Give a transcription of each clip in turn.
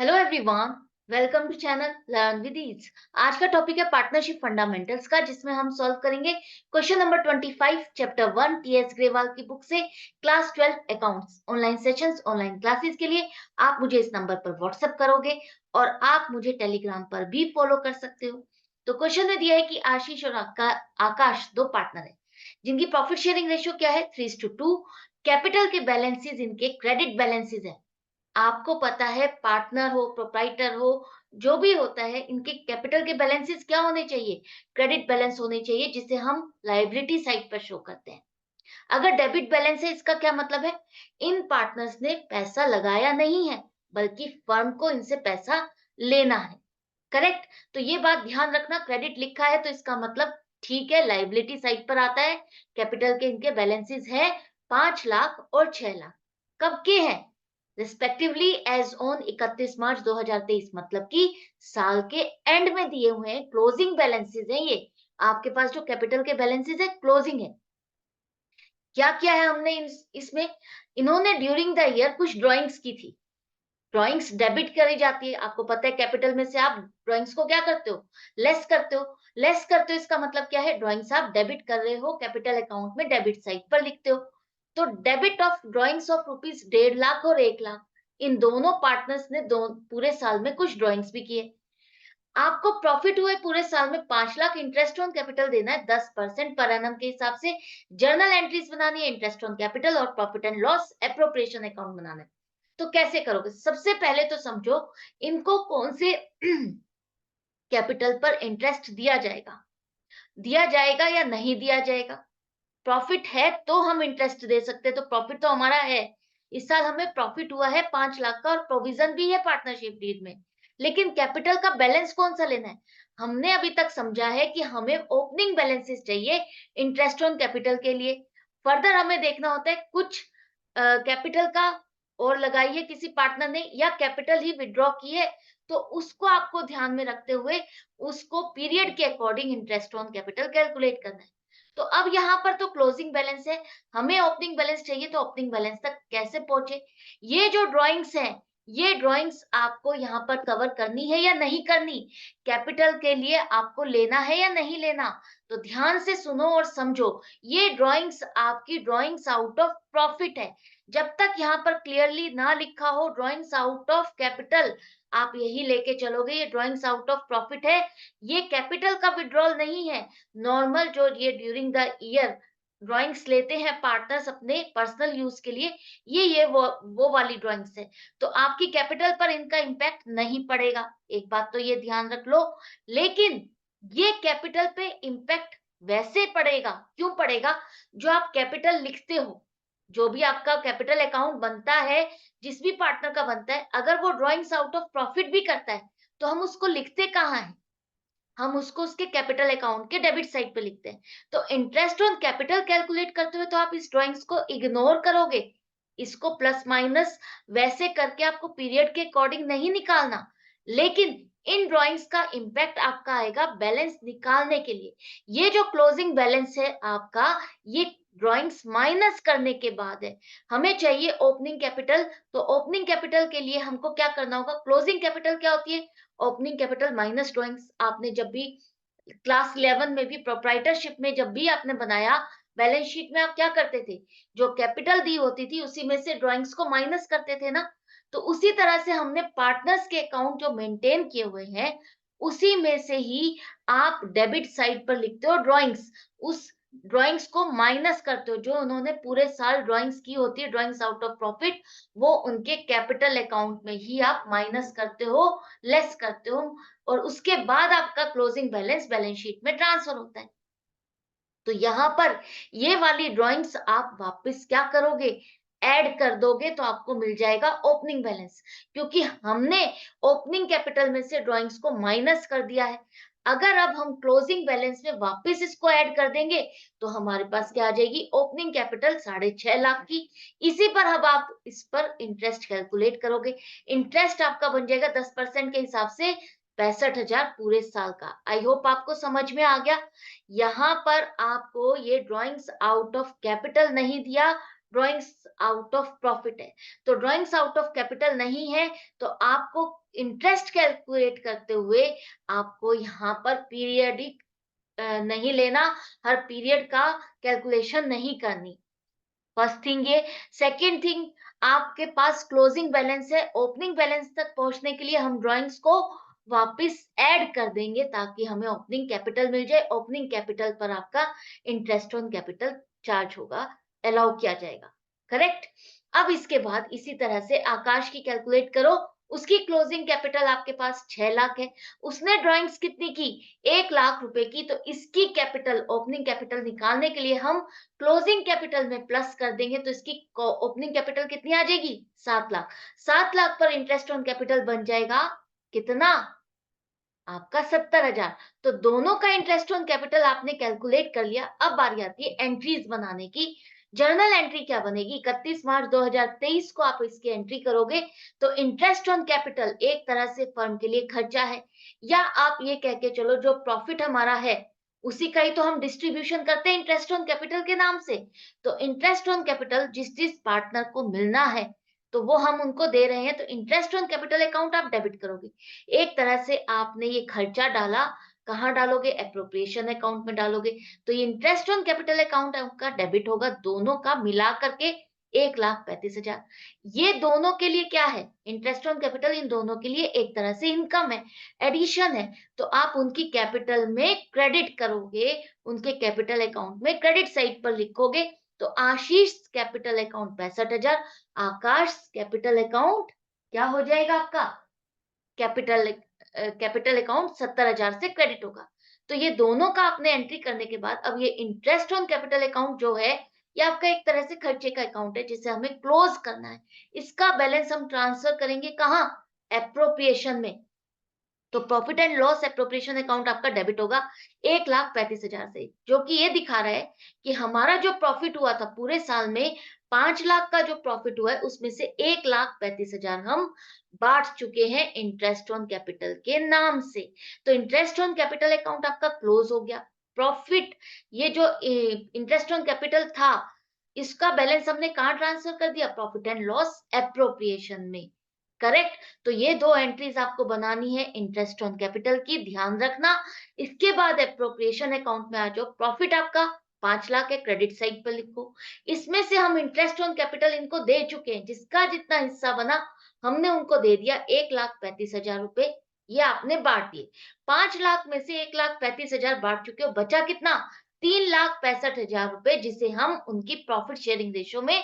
Hello everyone, welcome to channel learn with ease. आज का topic है पार्टनरशिप फंडामेंटल्स का, जिसमें हम सॉल्व करेंगे question number 25 chapter 1 TS Grewal की बुक से class 12 accounts. Online sessions, online classes के लिए आप मुझे इस नंबर पर व्हाट्सएप करोगे और आप मुझे टेलीग्राम पर भी फॉलो कर सकते हो। तो क्वेश्चन में दिया है कि आशीष और आकाश दो पार्टनर है जिनकी प्रॉफिट शेयरिंग रेशियो क्या है, 3:2। कैपिटल के बैलेंसेस इनके क्रेडिट बैलेंसेस है। आपको पता है पार्टनर हो, प्रोप्राइटर हो, जो भी होता है, इनके कैपिटल के बैलेंसेस क्या होने चाहिए? क्रेडिट बैलेंस होने चाहिए, जिसे हम लायबिलिटी साइड पर शो करते हैं। अगर डेबिट बैलेंस है, इसका क्या मतलब है? इन पार्टनर्स ने पैसा लगाया नहीं है, बल्कि फर्म को इनसे पैसा लेना है। करेक्ट? तो ये बात ध्यान रखना, क्रेडिट लिखा है तो इसका मतलब ठीक है, लायबिलिटी साइड पर आता है। कैपिटल के इनके बैलेंसेस है 5 लाख और 6 लाख। कब के हैं? रिस्पेक्टिवली एज ऑन 31 मार्च 2023, मतलब कि साल के एंड में दिए हुए हैं। क्लोजिंग बैलेंसेस हैं ये। आपके पास जो कैपिटल के बैलेंसेस है, क्लोजिंग है। क्या किया है हमने इसमें? इन्होंने ड्यूरिंग द ईयर कुछ ड्राइंग्स की थी। ड्राइंग्स डेबिट करी जाती है, आपको पता है। कैपिटल में से आप ड्राइंग्स को क्या करते हो? लेस करते हो। लेस करते हो, इसका मतलब क्या है? ड्राइंग्स आप डेबिट कर रहे हो, कैपिटल अकाउंट में डेबिट साइड पर लिखते हो। तो debit of drawings of rupees 1.5 lakh और 1 लाख, इन दोनों पार्टनर्स ने दो पूरे साल में कुछ ड्राइंग्स भी किए। आपको प्रॉफिट हुए पूरे साल में 5 लाख। इंटरेस्ट ऑन कैपिटल देना है 10% पर एनम के हिसाब से। जर्नल एंट्रीज बनानी है, इंटरेस्ट ऑन कैपिटल और profit and loss appropriation account बनाना है। तो कैसे करोगे? सबसे पहले तो समझो इनको कौन से कैपिटल पर इंटरेस्ट दिया जाएगा, दिया जाएगा या नहीं दिया जाएगा। प्रॉफिट है तो हम इंटरेस्ट दे सकते हैं, तो प्रॉफिट तो हमारा है। इस साल हमें प्रॉफिट हुआ है 5 लाख का और प्रोविजन भी है पार्टनरशिप डीड में। लेकिन कैपिटल का बैलेंस कौन सा लेना है? हमने अभी तक समझा है कि हमें ओपनिंग बैलेंसेस चाहिए इंटरेस्ट ऑन कैपिटल के लिए। फर्दर हमें देखना होता है कुछ कैपिटल का और लगाई है किसी पार्टनर ने, या कैपिटल ही विड्रॉ की है, तो उसको आपको ध्यान में रखते हुए उसको पीरियड के according interest on capital calculate करना है। तो अब यहाँ पर तो क्लोजिंग बैलेंस है, हमें ओपनिंग बैलेंस चाहिए, तो ओपनिंग बैलेंस तक कैसे पहुंचे? ये जो ड्राइंग्स हैं, ये ड्राइंग्स आपको यहाँ पर कवर करनी है या नहीं करनी? कैपिटल के लिए आपको लेना है या नहीं लेना? तो ध्यान से सुनो और समझो। ये ड्राइंग्स आपकी ड्राइंग्स आउट ऑफ प्रॉफिट है। जब तक यहाँ पर क्लियरली ना लिखा हो ड्राइंग्स आउट ऑफ कैपिटल, आप यही लेके चलोगे ये ड्राइंग्स आउट ऑफ प्रॉफिट है। ये कैपिटल का विड्रॉल नहीं है। नॉर्मल जो ये ड्यूरिंग द ईयर ड्राइंग्स लेते हैं पार्टनर्स अपने पर्सनल यूज के लिए, ये वो वाली ड्राइंग्स है। तो आपकी कैपिटल पर इनका इम्पैक्ट नहीं पड़ेगा, एक बात तो ये ध्यान रख लो। लेकिन ये कैपिटल पे इम्पैक्ट वैसे पड़ेगा, क्यों पड़ेगा? जो आप कैपिटल लिखते हो, जो भी आपका कैपिटल अकाउंट बनता है, जिस भी पार्टनर का बनता है, अगर वो ड्राइंग्स आउट ऑफ प्रॉफिट भी करता है, तो हम उसको लिखते कहाँ हैं? हम उसको उसके कैपिटल अकाउंट के डेबिट साइड पे लिखते हैं। तो इंटरेस्ट ऑन कैपिटल कैलकुलेट करते हुए तो आप इस ड्राइंग्स को इग्नोर करोगे। इसको प्लस माइनस वैसे करके आपको पीरियड के अकॉर्डिंग नहीं निकालना। लेकिन इन ड्राइंग्स का इंपैक्ट आपका आएगा बैलेंस निकालने के लिए। ये जो क्लोजिंग बैलेंस है आपका, ये ड्राइंग्स माइनस करने के बाद है। हमें चाहिए ओपनिंग कैपिटल, तो ओपनिंग कैपिटल के लिए हमको क्या करना होगा? क्लोजिंग कैपिटल क्या होती है? Opening capital minus drawings. आपने जब भी क्लास 11 में भी प्रोप्राइटरशिप में जब भी आपने बनाया बैलेंस शीट में, आप क्या करते थे? जो कैपिटल दी होती थी उसी में से ड्राइंग्स को माइनस करते थे ना। तो उसी तरह से हमने पार्टनर्स के अकाउंट जो मेंटेन किए हुए हैं, उसी में से ही आप डेबिट साइड पर लिखते हो ड्राइंग्स। उस ड्राइंग्स को माइनस करते हो, जो उन्होंने पूरे साल ड्राइंग्स की होती है, ड्राइंग्स आउट ऑफ प्रॉफिट, वो उनके कैपिटल अकाउंट में ही आप माइनस करते हो, लेस करते हो, और उसके बाद आपका क्लोजिंग बैलेंस बैलेंस शीट में ट्रांसफर होता है। तो यहाँ पर ये वाली ड्राइंग्स आप वापस क्या करोगे? ऐड कर दोगे, तो आपको मिल जाएगा ओपनिंग बैलेंस, क्योंकि हमने ओपनिंग कैपिटल में से ड्राइंग्स को माइनस कर दिया है। अगर अब हम क्लोजिंग बैलेंस में वापस इसको ऐड कर देंगे, तो हमारे पास क्या आ जाएगी? ओपनिंग कैपिटल 6.5 लाख की। इसी पर अब आप इस पर इंटरेस्ट कैलकुलेट करोगे। इंटरेस्ट आपका बन जाएगा 10% के हिसाब से 65,000 पूरे साल का। आई होप आपको समझ में आ गया। यहाँ पर आपको ये ड्राइंग्स आउट ऑफ कैपिटल नहीं दिया, ड्रॉइंग्स आउट ऑफ प्रॉफिट है। तो ड्रॉइंग्स आउट ऑफ कैपिटल नहीं है, तो आपको इंटरेस्ट कैलकुलेट करते हुए आपको यहाँ पर पीरियडिक नहीं लेना, हर पीरियड का कैलकुलेशन नहीं करनी। फर्स्ट थिंग ये। सेकंड थिंग, आपके पास क्लोजिंग बैलेंस है, ओपनिंग बैलेंस तक पहुंचने के लिए हम ड्राइंग्स को वापस ऐड कर देंगे ताकि हमें ओपनिंग कैपिटल मिल जाए। ओपनिंग कैपिटल पर आपका इंटरेस्ट ऑन कैपिटल चार्ज होगा, अलाउ किया जाएगा। करेक्ट। अब इसके बाद इसी तरह से आकाश की कैलकुलेट करो। उसकी क्लोजिंग कैपिटल आपके पास 6 लाख है। उसने ड्राइंग्स कितनी की? 1 लाख रुपए की। तो इसकी कैपिटल, ओपनिंग कैपिटल निकालने के लिए हम क्लोजिंग कैपिटल में प्लस कर देंगे, तो इसकी ओपनिंग कैपिटल कितनी आ जाएगी? 7 लाख। 7 लाख पर इंटरेस्ट ऑन कैपिटल बन जाएगा कितना? आपका 70,000। तो दोनों का इंटरेस्ट ऑन कैपिटल आपने कैलकुलेट कर लिया। अब बारी आती है एंट्रीज बनाने की। जर्नल एंट्री क्या बनेगी? 31 मार्च 2023 को आप इसकी एंट्री करोगे। तो इंटरेस्ट ऑन कैपिटल एक तरह से फर्म के लिए खर्चा है, या आप ये कह के चलो जो प्रॉफिट हमारा है उसी का ही तो हम डिस्ट्रीब्यूशन करते हैं इंटरेस्ट ऑन कैपिटल के नाम से। तो इंटरेस्ट ऑन कैपिटल जिस जिस पार्टनर को मिलना है तो वो हम उनको दे रहे हैं, तो इंटरेस्ट ऑन कैपिटल अकाउंट आप डेबिट करोगे। एक तरह से आपने ये खर्चा डाला, कहाँ डालोगे? एप्रोप्रिएशन अकाउंट में डालोगे। तो ये इंटरेस्ट ऑन कैपिटल अकाउंट आपका डेबिट होगा, दोनों का मिला करके 1,35,000। ये दोनों के लिए क्या है? इंटरेस्ट ऑन कैपिटल इन दोनों के लिए एक तरह से इनकम है, एडिशन है। तो आप उनकी कैपिटल में क्रेडिट करोगे, उनके कैपिटल अकाउंट में क्रेडिट साइड पर लिखोगे। तो आशीष कैपिटल अकाउंट 65,000, आकाश कैपिटल अकाउंट क्या हो जाएगा आपका? कैपिटल कैपिटल अकाउंट 70,000 से क्रेडिट होगा। तो ये दोनों का आपने एंट्री करने के बाद अब ये इंटरेस्ट ऑन कैपिटल अकाउंट जो है, ये आपका एक तरह से खर्चे का अकाउंट है जिसे हमें क्लोज करना है। इसका बैलेंस हम ट्रांसफर करेंगे कहाँ? एप्रोप्रिएशन में। तो profit and loss appropriation account आपका डेबिट होगा 1,35,000 से, जो कि ये दिखा रहा है कि हमारा जो प्रॉफिट हुआ था पूरे साल में, 5 लाख का जो प्रॉफिट हुआ है उसमें से 1,35,000 हम बांट चुके हैं इंटरेस्ट ऑन कैपिटल के नाम से। तो इंटरेस्ट ऑन कैपिटल अकाउंट आपका क्लोज हो गया। प्रॉफिट, ये जो इंटरेस्ट ऑन कैपिटल था, इसका बैलेंस हमने कहाँ ट्रांसफर कर दिया? प्रॉफिट एंड लॉस एप्रोप्रिएशन में। करेक्ट। तो ये दो एंट्रीज आपको बनानी है इंटरेस्ट ऑन कैपिटल की, ध्यान रखना। इसके बाद एप्रोप्रिएशन अकाउंट में आ जाओ। प्रॉफिट आपका 5 लाख है, क्रेडिट साइड पर लिखो। इसमें से हम इंटरेस्ट ऑन कैपिटल इनको दे चुके हैं, जिसका जितना हिस्सा बना हमने उनको दे दिया 1,35,000 रुपए। ये आपने बांट दिए। 5 लाख में से 1,35,000 बांट चुके हो, बचा कितना? 3,65,000 रुपए, जिसे हम उनकी प्रॉफिट शेयरिंग रेशियो में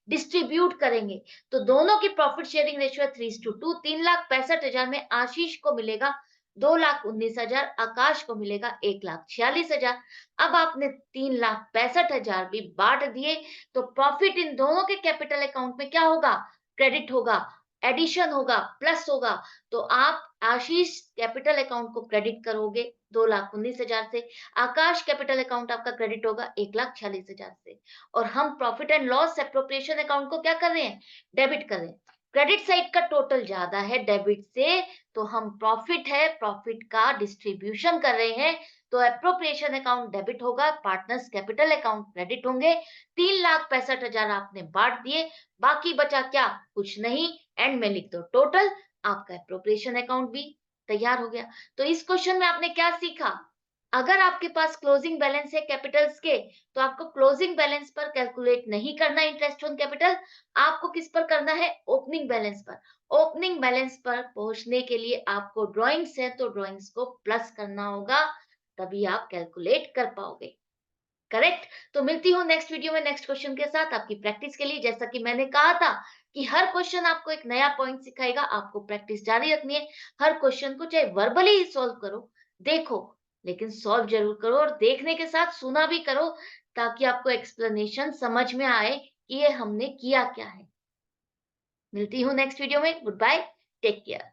डिस्ट्रीब्यूट करेंगे। तो दोनों की प्रॉफिट शेयरिंग रेशियो है 3:2। 3,65,000 में आशीष को मिलेगा 2,19,000, आकाश को मिलेगा 1,46,000। अब आपने 3,65,000 भी बांट दिए, तो प्रॉफिट इन दोनों के कैपिटल अकाउंट में क्या होगा? क्रेडिट होगा, एडिशन होगा, प्लस होगा। तो आप आशीष कैपिटल अकाउंट को क्रेडिट करोगे 2,19,000 से, आकाश कैपिटल अकाउंट आपका क्रेडिट होगा 1,46,000 से। और हम profit and loss appropriation account को क्या कर रहे हैं? डेबिट कर रहे हैं। क्रेडिट साइड का टोटल ज्यादा है डेबिट से, तो हम प्रॉफिट है, प्रॉफिट का डिस्ट्रीब्यूशन कर रहे हैं। तो एप्रोप्रिएशन अकाउंट डेबिट होगा, पार्टनर्स कैपिटल अकाउंट क्रेडिट होंगे। 3,65,000 आपने बांट दिए, बाकी बचा क्या? कुछ नहीं। एंड में लिख दो टोटल, आपका एप्रोप्रिएशन अकाउंट भी तैयार हो गया। तो इस क्वेश्चन में आपने क्या सीखा? अगर आपके पास क्लोजिंग बैलेंस है कैपिटल्स के, तो आपको क्लोजिंग बैलेंस पर कैलकुलेट नहीं करना इंटरेस्ट ऑन कैपिटल, आपको किस पर करना है? ओपनिंग बैलेंस पर। ओपनिंग बैलेंस पर पहुंचने के लिए आपको ड्राइंग्स है तो ड्राइंग्स को प्लस करना होगा, तभी आप कैलकुलेट कर पाओगे। करेक्ट। तो मिलती हूँ नेक्स्ट वीडियो में नेक्स्ट क्वेश्चन के साथ आपकी प्रैक्टिस के लिए। जैसा कि मैंने कहा था कि हर क्वेश्चन आपको एक नया पॉइंट सिखाएगा, आपको प्रैक्टिस जारी रखनी है। हर क्वेश्चन को चाहे वर्बली ही सॉल्व करो, देखो, लेकिन सॉल्व जरूर करो, और देखने के साथ सुना भी करो, ताकि आपको एक्सप्लेनेशन समझ में आए कि ये हमने किया क्या है। मिलती हूँ नेक्स्ट वीडियो में। Good bye, take care.